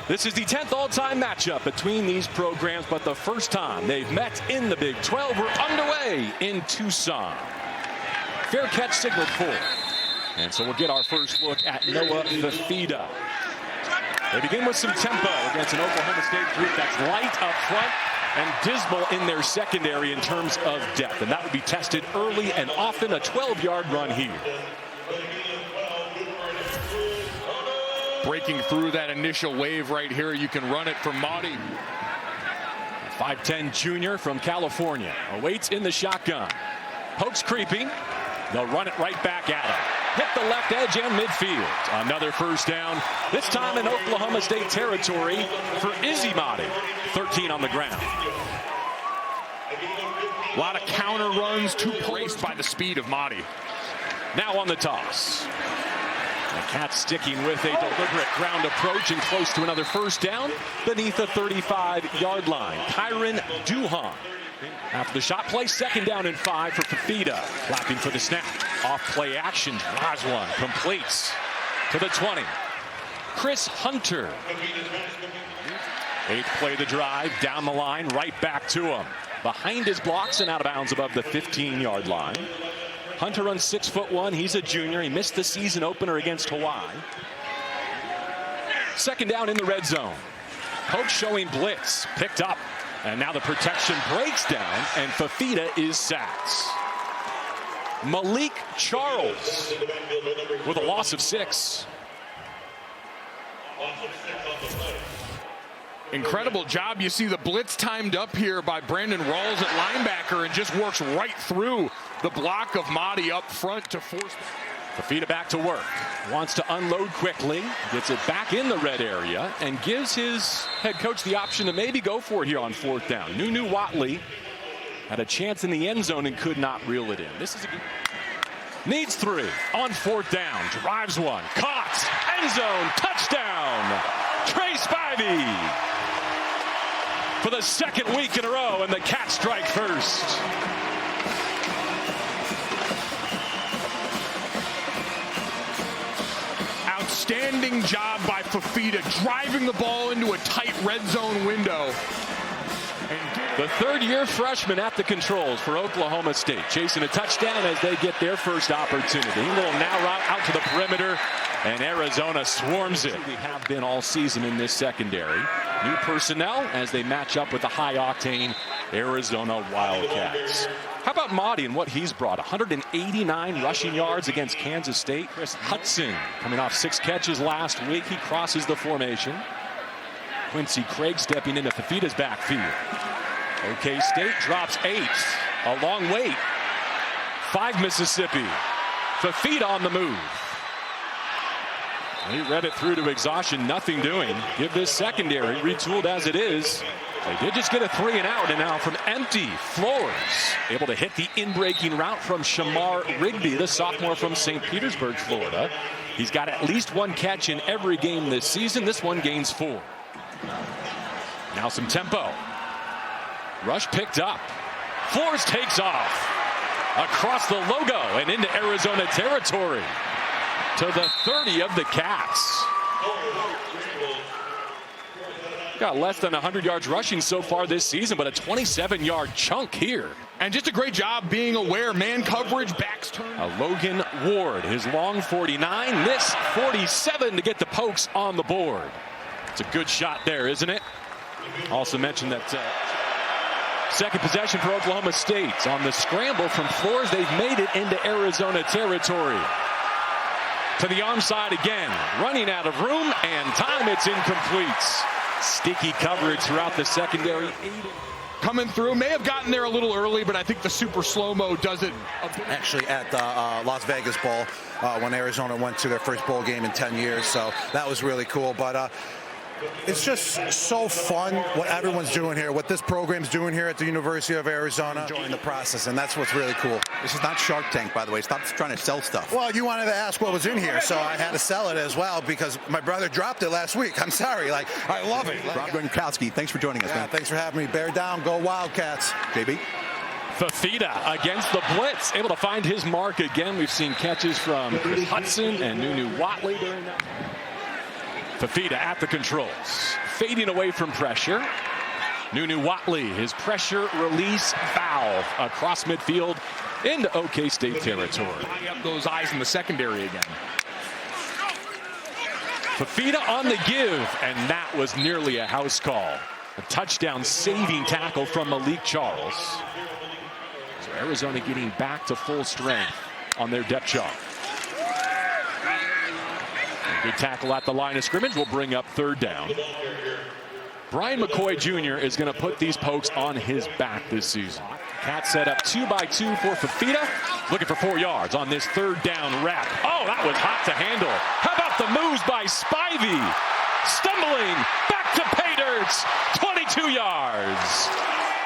This is the 10th all-time matchup between these programs, but the first time they've met in the Big 12. We're underway in Tucson. Fair catch signaled for. And so we'll get our first look at Noah Fifita. They begin with some tempo against an Oklahoma State group that's light up front and dismal in their secondary in terms of depth. And that will be tested early and often. A 12-yard run here. Breaking through that initial wave right here, you can run it from Maudie. 5'10" junior from California awaits in the shotgun. Pokes creeping. They'll run it right back at him. Hit the left edge and midfield. Another first down, this time in Oklahoma State territory for Izzy Maudie. 13 on the ground. A lot of counter runs, too placed by the speed of Maudie. Now on the toss. The Cats sticking with a deliberate ground approach and close to another first down beneath the 35-yard line. Kyron Duhan. After the shot play, second down and 5 for Fifita. Flapping for the snap. Off play action. Drives one. Completes to the 20. Chris Hunter. 8th play of the drive. Down the line. Right back to him. Behind his blocks and out of bounds above the 15-yard line. Hunter runs 6'1". He's a junior. He missed the season opener against Hawaii. Second down in the red zone. Poke showing blitz. Picked up. And now the protection breaks down, and Fifita is sacked. Malik Charles with a loss of 6. Incredible job. You see the blitz timed up here by Brandon Rawls at linebacker and just works right through the block of Maudie up front to force. Fifita back to work. Wants to unload quickly. Gets it back in the red area and gives his head coach the option to maybe go for it here on 4th down. Nunu Watley had a chance in the end zone and could not reel it in. This is needs 3 on 4th down. Drives one. Caught. End zone. Touchdown. Trey Spivey for the second week in a row, and the Cats strike first. Outstanding job by Fifita, driving the ball into a tight red zone window. The third-year freshman at the controls for Oklahoma State, chasing a touchdown as they get their first opportunity. Little now route out to the perimeter, and Arizona swarms it. We have been all season in this secondary. New personnel as they match up with the high-octane Arizona Wildcats. How about Maudie and what he's brought? 189 rushing yards against Kansas State. Chris Hudson coming off 6 catches last week. He crosses the formation. Quincy Craig stepping into Fifita's backfield. OK State drops 8. A long wait. 5 Mississippi. Fifita on the move. He read it through to exhaustion. Nothing doing. Give this secondary, retooled as it is. They did just get a 3 and out, and now from empty, Flores able to hit the in-breaking route from Shamar Rigby, the sophomore from St. Petersburg, Florida. He's got at least 1 catch in every game this season. This one gains 4. Now some tempo. Rush picked up. Flores takes off across the logo and into Arizona territory to the 30 of the Cats. Got less than 100 yards rushing so far this season, but a 27-yard chunk here. And just a great job being aware. Man coverage, backs turn. Logan Ward, his long 49, this 47 to get the Pokes on the board. It's a good shot there, isn't it? Also mentioned that second possession for Oklahoma State. On the scramble from Flores, they've made it into Arizona territory. To the arm side again, running out of room and time. It's incomplete. Sticky coverage throughout the secondary. Coming through, may have gotten there a little early, but I think the super slow-mo does it. Actually at the Las Vegas Bowl when Arizona went to their first bowl game in 10 years, so that was really cool. But it's just so fun what everyone's doing here, what this program's doing here at the University of Arizona. Enjoying the process, and that's what's really cool. This is not Shark Tank, by the way. Stop trying to sell stuff. Well, you wanted to ask what was in here, so I had to sell it as well because my brother dropped it last week. I'm sorry. Like, I love it. Rob Gronkowski, thanks for joining us, man. Thanks for having me. Bear down. Go Wildcats. JB? Fifita against the blitz, able to find his mark again. We've seen catches from Chris Hudson and Nunu Watley during that. Fafita at the controls. Fading away from pressure. Nunu Watley, his pressure release valve across midfield into OK State territory. High up those eyes in the secondary again. Fafita on the give, and that was nearly a house call. A touchdown saving tackle from Malik Charles. So Arizona getting back to full strength on their depth chart. A good tackle at the line of scrimmage will bring up third down. Brian McCoy Jr. is going to put these pokes on his back this season. Cats set up 2-by-2 for Fafita. Looking for 4 yards on this third down wrap. Oh, that was hot to handle. How about the moves by Spivey? Stumbling back to pay dirt. 22 yards.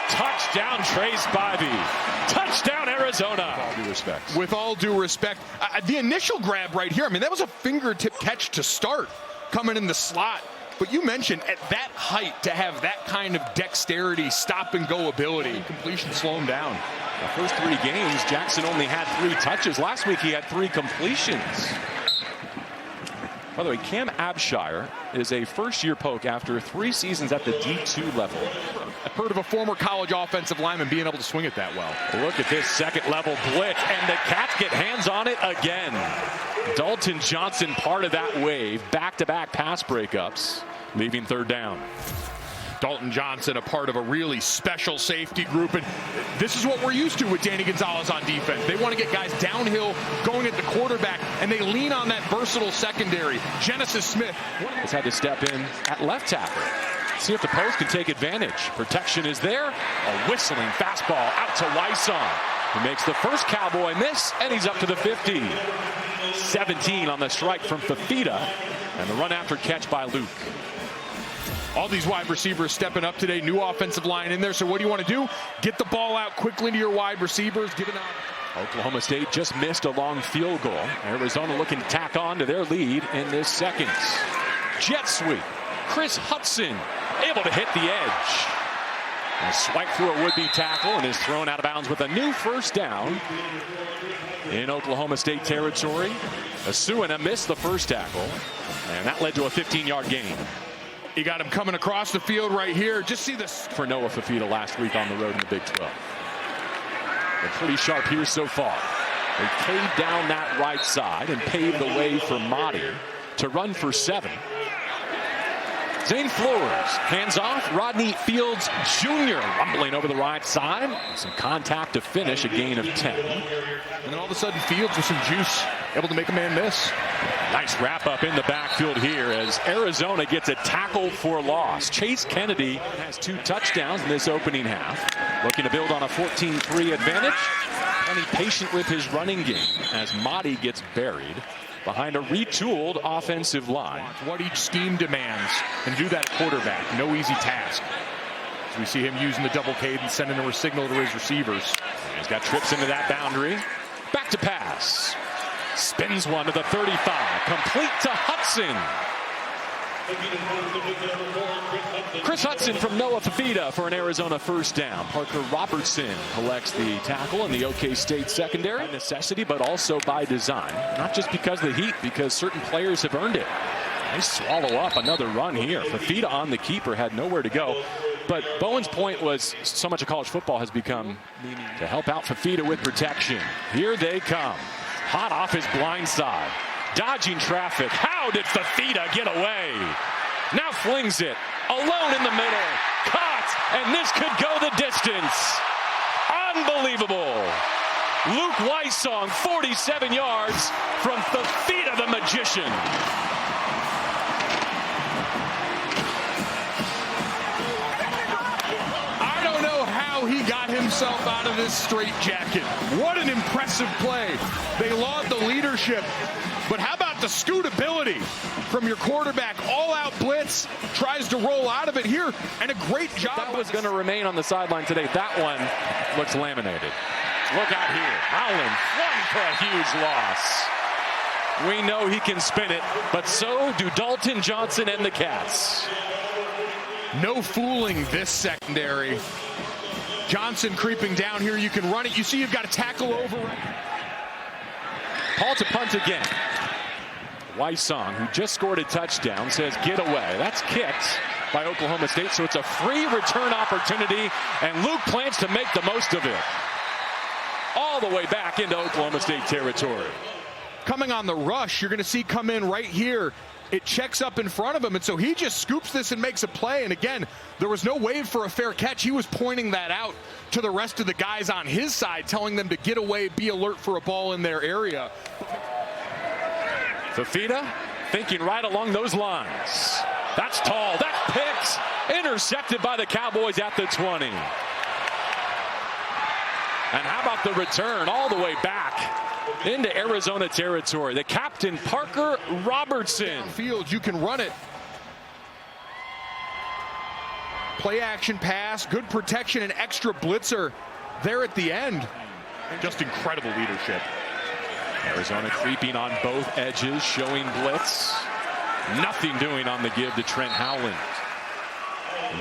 Touchdown, Trey Spivey. Touchdown, Arizona. With all due respect. With all due respect, the initial grab right here, I mean, that was a fingertip catch to start, coming in the slot. But you mentioned at that height to have that kind of dexterity, stop and go ability. Completion slow him down. The first 3 games, Jackson only had 3 touches. Last week he had 3 completions. By the way, Cam Abshire is a first-year poke after 3 seasons at the D2 level. I've heard of a former college offensive lineman being able to swing it that well. Look at this second-level blitz, and the Cats get hands on it again. Dalton Johnson part of that wave. Back-to-back pass breakups, leaving third down. Dalton Johnson, a part of a really special safety group, and this is what we're used to with Danny Gonzalez on defense. They want to get guys downhill, going at the quarterback, and they lean on that versatile secondary. Genesis Smith has had to step in at left tackle. See if the post can take advantage. Protection is there. A whistling fastball out to Wysong. He makes the first Cowboy miss, and he's up to the 50. 17 on the strike from Fafita, and the run after catch by Luke. All these wide receivers stepping up today. New offensive line in there. So what do you want to do? Get the ball out quickly to your wide receivers. Give it out. Oklahoma State just missed a long field goal. Arizona looking to tack on to their lead in this seconds. Jet sweep. Chris Hudson able to hit the edge. And swipe through a would-be tackle and is thrown out of bounds with a new first down in Oklahoma State territory. Asuina missed the first tackle, and that led to a 15-yard gain. You got him coming across the field right here. Just see this. For Noah Fafita last week on the road in the Big 12. They're pretty sharp here so far. They caved down that right side and paved the way for Mahdi to run for 7. Zane Flores hands off. Rodney Fields Jr. rumbling over the right side. Some contact to finish, a gain of 10. And then all of a sudden Fields with some juice, able to make a man miss. Nice wrap up in the backfield here as Arizona gets a tackle for loss. Chase Kennedy has 2 touchdowns in this opening half. Looking to build on a 14-3 advantage. Plenty patient with his running game as Mahdi gets buried behind a retooled offensive line. What each scheme demands, and do that quarterback. No easy task. As we see him using the double cadence, sending a signal to his receivers. He's got trips into that boundary. Back to pass. Spins one to the 35. Complete to Hudson. Chris Hudson from Noah Fafita for an Arizona first down. Parker Robertson collects the tackle in the OK State secondary. By necessity, but also by design. Not just because of the heat, because certain players have earned it. They swallow up another run here. Fafita on the keeper had nowhere to go. But Bowen's point was so much of college football has become to help out Fafita with protection. Here they come. Hot off his blind side. Dodging traffic. How did Fafita get away? Now flings it. Alone in the middle. Caught. And this could go the distance. Unbelievable. Luke Wysong, 47 yards from Fafita the magician. I don't know how he got himself out of this straitjacket. What an impressive play. They laud the leadership. But how about the scootability from your quarterback? All-out blitz, tries to roll out of it here, and a great job. That was going to remain on the sideline today. That one looks laminated. Look out here. Howland flung for a huge loss. We know he can spin it, but so do Dalton Johnson and the Cats. No fooling this secondary. Johnson creeping down here. You can run it. You see you've got to tackle over. Paul to punt again. Wysong, who just scored a touchdown, says get away. That's kicked by Oklahoma State, so it's a free return opportunity, and Luke plans to make the most of it. All the way back into Oklahoma State territory. Coming on the rush, you're going to see come in right here. It checks up in front of him, and so he just scoops this and makes a play. And again, there was no wave for a fair catch. He was pointing that out to the rest of the guys on his side, telling them to get away, be alert for a ball in their area. Fafita thinking right along those lines. That's tall. That picks. Intercepted by the Cowboys at the 20. And how about the return all the way back into Arizona territory? The captain, Parker Robertson. Field, you can run it. Play action pass, good protection, and extra blitzer there at the end. Just incredible leadership. Arizona creeping on both edges, showing blitz. Nothing doing on the give to Trent Howland.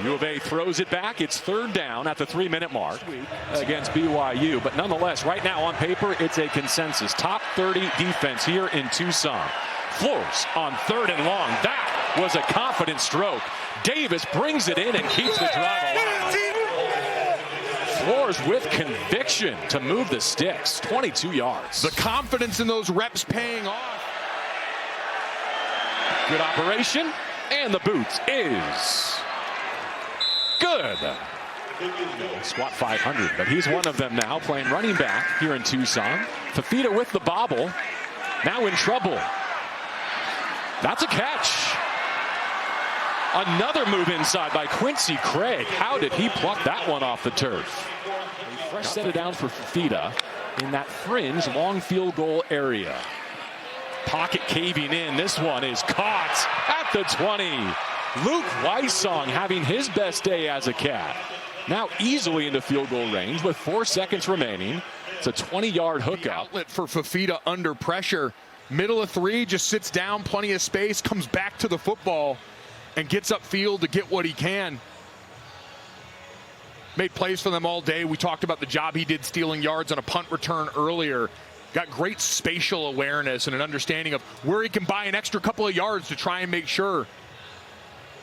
U of A throws it back. It's third down at the 3-minute mark against BYU. But nonetheless, right now on paper, it's a consensus. Top 30 defense here in Tucson. Flores on 3rd and long. That was a confident stroke. Davis brings it in and keeps the drive alive. Flores with conviction to move the sticks. 22 yards. The confidence in those reps paying off. Good operation. And the boot is good. Squat 500, but he's one of them now, playing running back here in Tucson. Fafita with the bobble, now in trouble. That's a catch. Another move inside by Quincy Craig. How did he pluck that one off the turf? A fresh set of downs for Fafita in that fringe long field goal area. Pocket caving in. This one is caught at the 20. Luke Wysong having his best day as a Cat. Now easily into field goal range with 4 seconds remaining. It's a 20-yard hookup. Outlet for Fafita under pressure. Middle of 3, just sits down, plenty of space, comes back to the football, and gets upfield to get what he can. Made plays for them all day. We talked about the job he did stealing yards on a punt return earlier. Got great spatial awareness and an understanding of where he can buy an extra couple of yards to try and make sure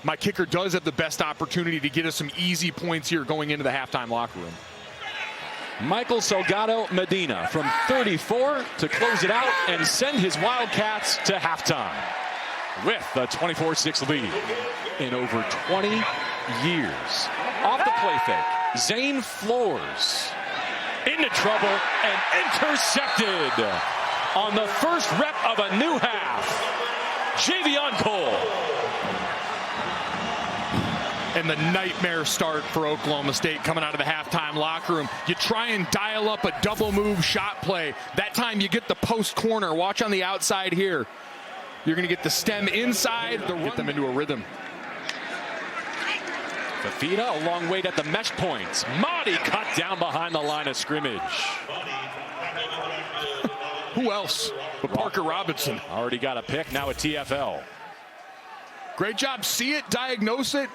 my kicker does have the best opportunity to get us some easy points here going into the halftime locker room. Michael Salgado Medina from 34 to close it out and send his Wildcats to halftime with a 24-6 lead in over 20 years. Off the play fake, Zane Flores into trouble and intercepted on the first rep of a new half. Javion Cole. And the nightmare start for Oklahoma State coming out of the halftime locker room. You try and dial up a double move shot play. That time you get the post corner. Watch on the outside here. You're going to get the stem inside, get them into a rhythm. Fafita a long wait at the mesh points. Mahdi cut down behind the line of scrimmage. Who else but Parker Robinson? Already got a pick, now a TFL. Great job. See it, diagnose it,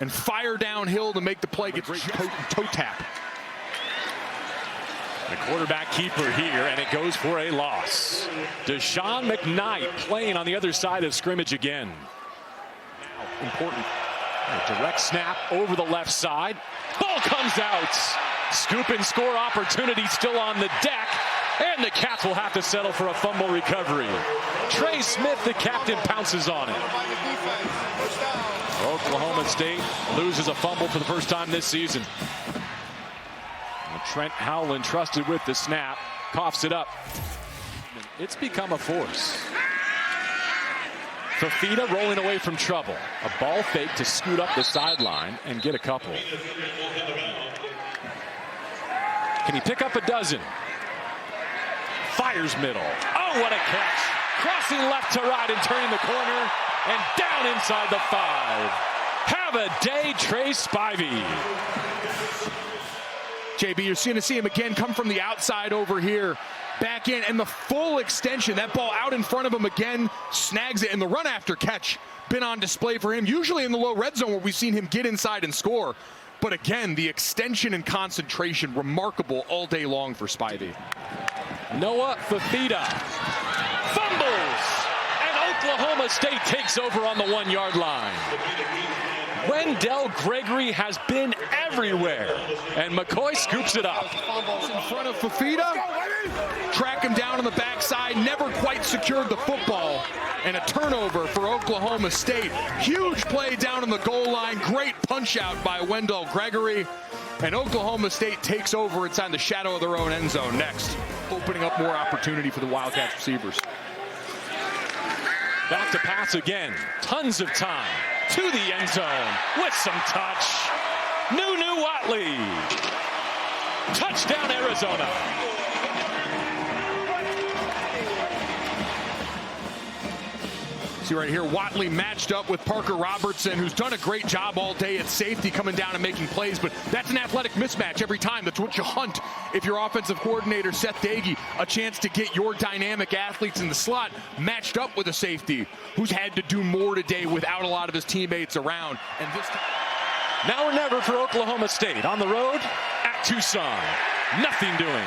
and fire downhill to make the play. Get great toe tap. The quarterback keeper here, and it goes for a loss. Deshaun McKnight playing on the other side of scrimmage again. Now, important. A direct snap over the left side. Ball comes out. Scoop and score opportunity still on the deck. And the Cats will have to settle for a fumble recovery. Trey Smith, the captain, pounces on it. Oklahoma State loses a fumble for the first time this season. Trent Howland trusted with the snap. Coughs it up. It's become a force. Fafita rolling away from trouble. A ball fake to scoot up the sideline and get a couple. Can he pick up a dozen? Fires middle. Oh, what a catch. Crossing left to right and turning the corner. And down inside the 5. Have a day, Trey Spivey. JB, you're going to see him again come from the outside over here. Back in, and the full extension. That ball out in front of him again. Snags it, and the run after catch been on display for him. Usually in the low red zone where we've seen him get inside and score. But again, the extension and concentration, remarkable all day long for Spivey. Noah Fafita fumbles. Oklahoma State takes over on the 1-yard line. Wendell Gregory has been everywhere, and McCoy scoops it up. Fumbles in front of Fafita. Track him down on the backside, never quite secured the football. And a turnover for Oklahoma State. Huge play down on the goal line. Great punch out by Wendell Gregory. And Oklahoma State takes over inside the shadow of their own end zone next, opening up more opportunity for the Wildcats receivers. Back to pass again. Tons of time to the end zone with some touch. Nunu Watley. Touchdown, Arizona. See right here, Watley matched up with Parker Robertson, who's done a great job all day at safety, coming down and making plays, but that's an athletic mismatch every time. That's what you hunt if your offensive coordinator, Seth Dagey, a chance to get your dynamic athletes in the slot matched up with a safety who's had to do more today without a lot of his teammates around. And this time, now or never for Oklahoma State. On the road at Tucson. Nothing doing.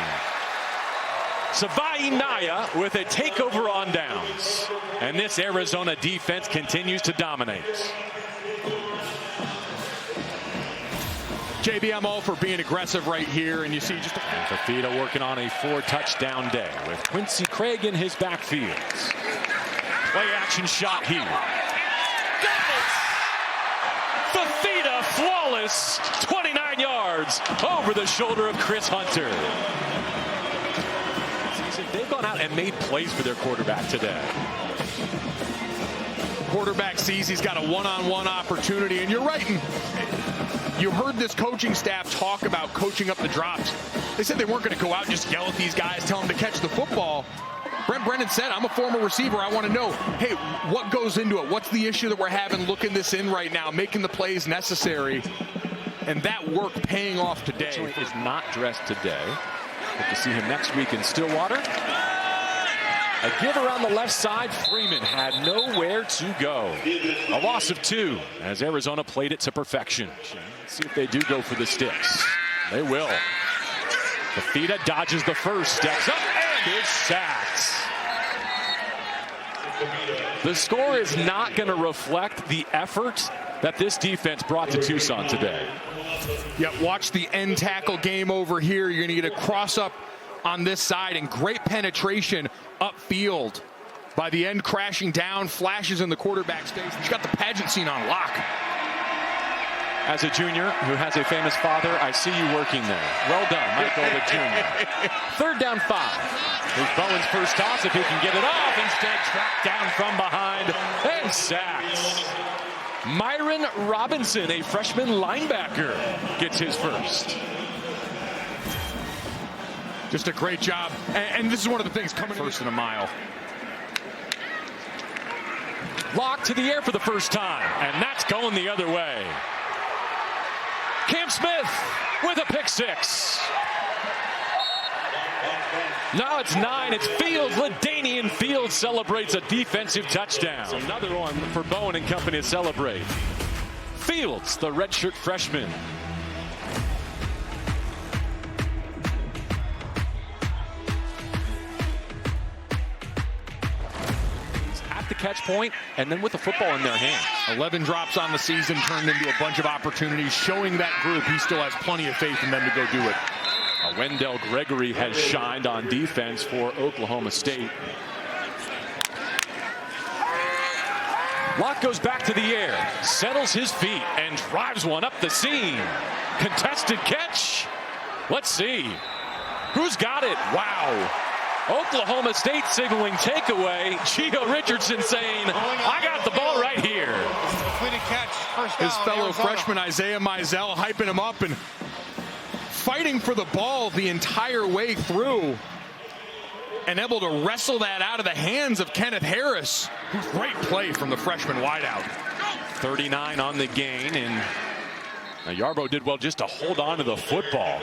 Savai Naya with a takeover on downs. And this Arizona defense continues to dominate. JB, I'm all for being aggressive right here, and you see just Fafita working on a 4-touchdown day with Quincy Craig in his backfield. Play action shot here. Got it! Fafita flawless, 29 yards over the shoulder of Chris Hunter. They've gone out and made plays for their quarterback today. Quarterback sees he's got a one-on-one opportunity, and you're right. You heard this coaching staff talk about coaching up the drops. They said they weren't going to go out and just yell at these guys, tell them to catch the football. Brent Brennan said, I'm a former receiver. I want to know, hey, what goes into it? What's the issue that we're having looking this in right now, making the plays necessary? And that work paying off today. Is not dressed today. Hope to see him next week in Stillwater. A give around the left side. Freeman had nowhere to go. A loss of 2 as Arizona played it to perfection. Let's see if they do go for the sticks. They will. Fafita dodges the first, steps up, and is sacked. The score is not going to reflect the effort that this defense brought to Tucson today. Yep, watch the end tackle game over here. You're going to get a cross up on this side and great penetration upfield by the end, crashing down, flashes in the quarterback's face. He's got the pageant scene on lock. As a junior who has a famous father, I see you working there. Well done, Michael the junior. 3rd down 5. Here's Bowen's first toss if he can get it off. Instead, tracked down from behind and sacked. Myron Robinson, a freshman linebacker, gets his first. Just a great job. And this is one of the things coming first in a mile. Locked to the air for the first time, and that's going the other way. Cam Smith with a pick 6. Now it's 9. It's Fields. LaDainian Fields celebrates a defensive touchdown. Another one for Bowen and company to celebrate. Fields, the redshirt freshman. At the catch point, and then with the football in their hands. 11 drops on the season turned into a bunch of opportunities, showing that group he still has plenty of faith in them to go do it. Wendell Gregory has shined on defense for Oklahoma State. Locke goes back to the air, settles his feet, and drives one up the seam. Contested catch. Let's see. Who's got it? Wow. Oklahoma State signaling takeaway. Gio Richardson saying, I got the ball right here. His fellow freshman Isaiah Mizell hyping him up and fighting for the ball the entire way through and able to wrestle that out of the hands of Kenneth Harris. Great play from the freshman wideout. 39 on the gain, and Yarbo did well just to hold on to the football.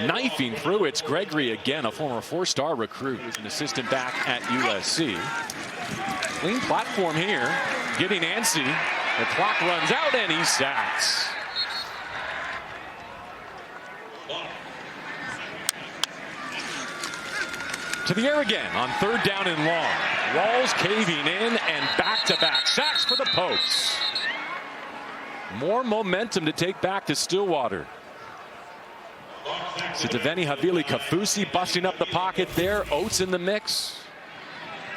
Knifing through, it's Gregory again, a former 4-star recruit who's an assistant back at USC. Clean platform here, getting antsy. The clock runs out and he's sacked. To the air again on 3rd down and long. Walls caving in and back-to-back sacks for the Pokes. More momentum to take back to Stillwater. Sitiveni Havili Kafusi busting up the pocket there. Oates in the mix.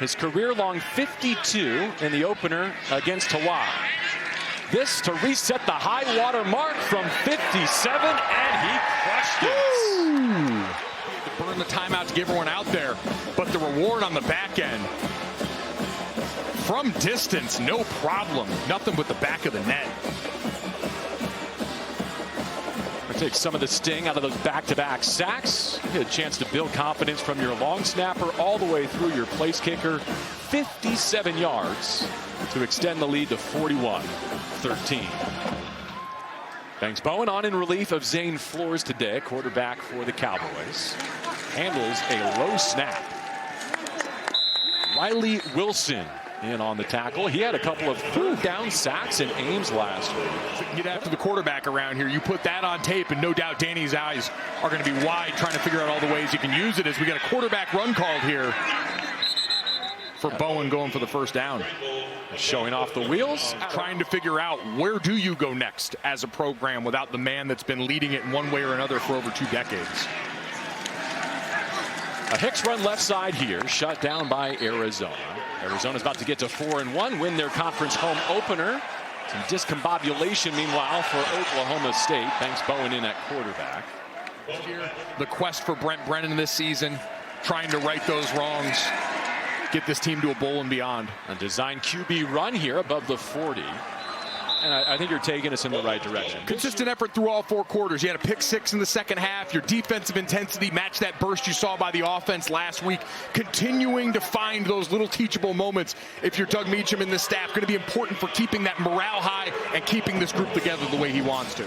His career-long 52 in the opener against Hawaii. This to reset the high water mark from 57, and he crushed it. Burn the timeout to get everyone out there, but the reward on the back end. From distance, no problem. Nothing but the back of the net. Take some of the sting out of those back-to-back sacks. You get a chance to build confidence from your long snapper all the way through your place kicker. 57 yards to extend the lead to 41-13. Banks Bowen on in relief of Zane Flores today, quarterback for the Cowboys. Handles a low snap. Riley Wilson in on the tackle. He had a couple of 3rd down sacks in Ames last week. Get after the quarterback around here. You put that on tape, and no doubt Danny's eyes are going to be wide trying to figure out all the ways you can use it as we got a quarterback run called here for Bowen going for the 1st down. Showing off the wheels. Trying to figure out where do you go next as a program without the man that's been leading it in one way or another for over 2 decades. A Hicks run left side here, shut down by Arizona. Arizona's about to get to 4-1, win their conference home opener. Some discombobulation, meanwhile, for Oklahoma State. Banks Bowen in at quarterback. The quest for Brent Brennan this season, trying to right those wrongs, get this team to a bowl and beyond. A design QB run here above the 40. And I think you're taking us in the right direction. Consistent effort through all 4 quarters. You had a pick 6 in the second half. Your defensive intensity matched that burst you saw by the offense last week. Continuing to find those little teachable moments, if you're Doug Meacham and this staff, going to be important for keeping that morale high and keeping this group together the way he wants to.